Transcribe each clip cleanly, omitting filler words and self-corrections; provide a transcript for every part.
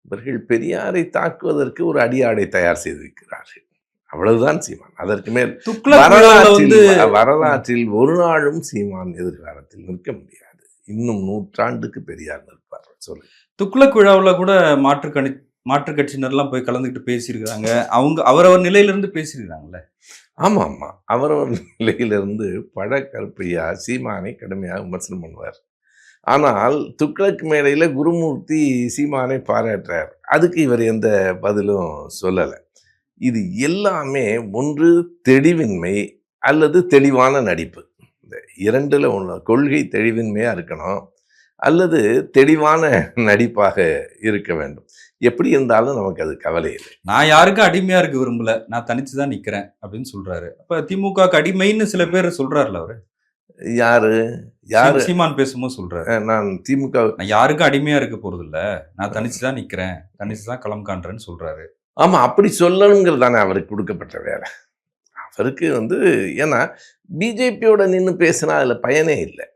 இவர்கள் பெரியாரை தாக்குவதற்கு ஒரு அடியாடை தயார் செய்திருக்கிறார்கள். அவ்வளவுதான் சீமான். அதற்கு மேல் வரலாற்றில் ஒரு நாளும் சீமான் எதிர்காலத்தில் நிற்க முடியாது. இன்னும் 100 ஆண்டுக்கு பெரியார் நிற்பார். சொல்லு. துக்ளக் விழாவில் கூட மாற்று கட்சியினர்லாம் போய் கலந்துக்கிட்டு பேசியிருக்கிறாங்க. அவங்க அவரவர் நிலையிலிருந்து பேசியிருக்கிறாங்கல்ல. ஆமா ஆமா, அவரவர் நிலையிலிருந்து கருப்பையா சீமானை கடுமையாக விமர்சனம் பண்ணுவார். ஆனால் துக்ளக் மேடையில் குருமூர்த்தி சீமானை பாராட்டுறார். அதுக்கு இவர் எந்த பதிலும் சொல்லலை. இது எல்லாமே ஒன்று தெளிவின்மை அல்லது தெளிவான நடிப்பு. இந்த இரண்டுல ஒன்று, கொள்கை தெளிவின்மையாக இருக்கணும் அல்லது தெளிவான நடிப்பாக இருக்க வேண்டும். எப்படி இருந்தாலும் நமக்கு அது கவலை இல்லை. நான் யாருக்கும் அடிமையா இருக்க விரும்பல, நான் தனிச்சு தான் நிக்கிறேன் அப்படின்னு சொல்றாரு. அப்ப திமுக அடிமைன்னு சில பேர் சொல்றாருல அவரு. யாரு சீமான் பேசும்போது சொல்றாரு, நான் திமுக யாருக்கும் அடிமையா இருக்க போறது இல்ல, நான் தனிச்சுதான் நிக்கிறேன், தனிச்சுதான் களம் காண்றேன்னு சொல்றாரு. ஆமா, அப்படி சொல்லணுங்கிறது தானே அவருக்கு கொடுக்கப்பட்ட வேலை. அவருக்கு ஏன்னா பிஜேபியோட நின்று பேசினா அதுல பயனே இல்லை.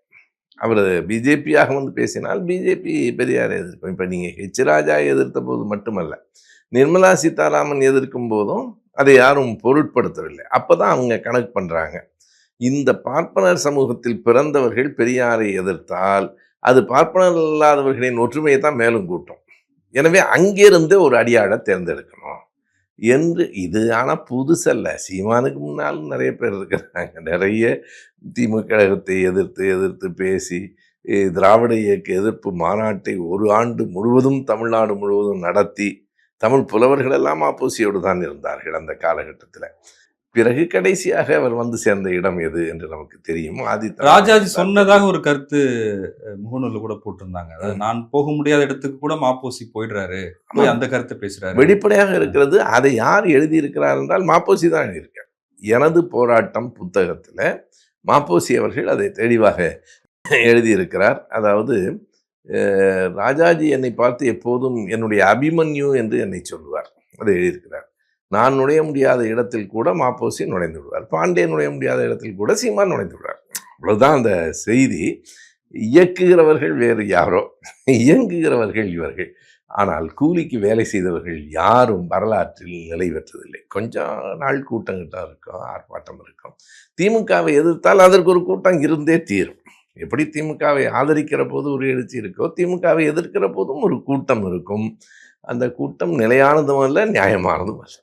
அவர் பிஜேபியாக பேசினால் பிஜேபி பெரியாரை எதிர்க்கும். இப்போ நீங்கள் ஹெச் ராஜா எதிர்த்த போது மட்டுமல்ல, நிர்மலா சீதாராமன் எதிர்க்கும் போதும் அதை யாரும் பொருட்படுத்தவில்லை. அப்போ தான் அவங்க கணக்கு பண்ணுறாங்க, இந்த பார்ப்பனர் சமூகத்தில் பிறந்தவர்கள் பெரியாரை எதிர்த்தால் அது பார்ப்பனர் இல்லாதவர்களின் ஒற்றுமையை தான் மேலும் கூட்டும். எனவே அங்கிருந்து ஒரு அடியாளை தேர்ந்தெடுக்கணும் என்று. இது ஆனால் புதுசல்ல. சீமானுக்கு முன்னாலும் நிறைய பேர் இருக்கிறாங்க. நிறைய திமுக கழகத்தை எதிர்த்து பேசி திராவிட இயக்க எதிர்ப்பு மாநாட்டை ஒரு ஆண்டு முழுவதும் தமிழ்நாடு முழுவதும் நடத்தி தமிழ் புலவர்கள் எல்லாம் ஆப்போசியோடு தான் இருந்தார்கள் அந்த காலகட்டத்தில். பிறகு கடைசியாக அவர் சேர்ந்த இடம் எது என்று நமக்கு தெரியும். ராஜாஜி சொன்னதாக ஒரு கருத்து முகநூலில் கூட போட்டிருந்தாங்க. அதாவது நான் போக முடியாத இடத்துக்கு கூட மாப்போசி போயிடுறாரு, அந்த கருத்தை பேசுறாரு. வெளிப்படையாக இருக்கிறது. அதை யார் எழுதியிருக்கிறார் என்றால் மாப்போசி தான் எழுதியிருக்கார். எனது போராட்டம் புத்தகத்தில் மாப்போசி அவர்கள் அதை தெளிவாக எழுதியிருக்கிறார். அதாவது ராஜாஜி என்னை பார்த்து எப்போதும் என்னுடைய அபிமன்யு என்று என்னை சொல்லுவார். அதை எழுதியிருக்கிறார். நான் நுழைய முடியாத இடத்தில் கூட மாப்போசி நுழைந்து விடுவார், பாண்டே நுழைய முடியாத இடத்தில் கூட சீமான் நுழைந்து விடுவார். அவ்வளவுதான் அந்த செய்தி. இயக்குகிறவர்கள் வேறு யாரோ, இயங்குகிறவர்கள் இவர்கள். ஆனால் கூலிக்கு வேலை செய்தவர்கள் யாரும் வரலாற்றில் நிலை பெற்றதில்லை. கொஞ்சம் நாள் கூட்டங்கிட்ட இருக்கும், ஆர்ப்பாட்டம் இருக்கும். திமுகவை எதிர்த்தால் அதற்கு ஒரு கூட்டம் இருந்தே தீரும். எப்படி திமுகவை ஆதரிக்கிற போது ஒரு எழுச்சி இருக்கோ, திமுகவை எதிர்க்கிற போதும் ஒரு கூட்டம் இருக்கும். அந்த கூட்டம் நிலையானதும் அல்ல, நியாயமானதும் அல்ல.